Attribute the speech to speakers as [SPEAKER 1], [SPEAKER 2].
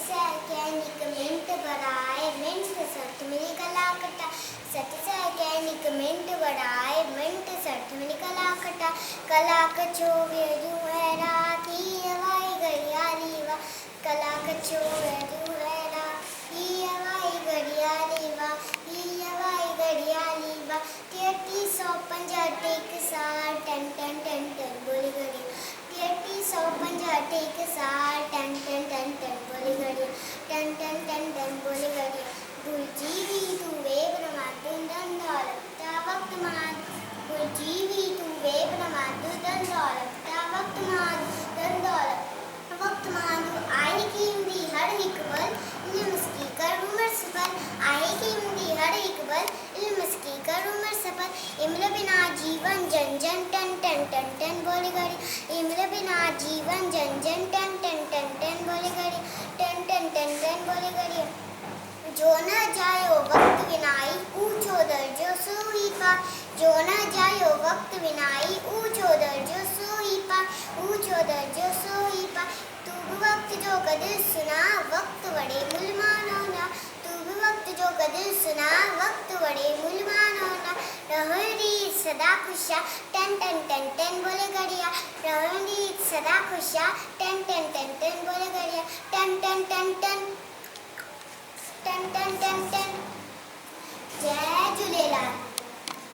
[SPEAKER 1] सैकेनिक mint बढ़ाए mint सठ मिली कला कटा सठ सैकेनिक मिंट बढ़ाए मिंट सठ मिली कला कटा कला कचो वेरू है राती हवाई घड़ियाली वा कला कचो वेरू है राती हवाई घड़ियाली वा हवाई घड़ियाली वा 3350 टेक सार टन टन टन टन बोली घड़ी 3350 टेक सार टन टन टन टन बोली घड़ी टन टन टन टन बोली घड़ी बुलजीवी तू वेब नमातु दंडौलता वक्त मान बुलजीवी तू वेब नमातु दंडौलता वक्त मान दंडौलत वक्त मान आई कीमती हर एक बल इल्म की कर उम्र सफल आई कीमती हर एक बल इल्म की कर उम्र सफल इम्र बिना जीवन जन जन टन टन टन टन बोली घड़ी इम्र बिना जीवन जन जन टन टन टन टन बोली घड़ी टन टन टन टन बोली घड़ी जो न जायो वक्त विनाई ऊंचो दर्जो सोई पार जो न जायो वक्त विनाई ऊंचो दर्जो सोई पार ऊंचो दर्जो सोई पार तू भी वक्त जो कदिर सुना वक्त बड़े मुलमानो ना तू भी वक्त जो कदिर सुना वक्त बड़े मुलमानो ना रहोड़ी सदा खुशा टन टन टन टन बोले घड़िया रहोड़ी सदा खुशा टन टन टन टन बोले घड़िया टन टन टन टन टन टन टन टन जय झूलेलाल।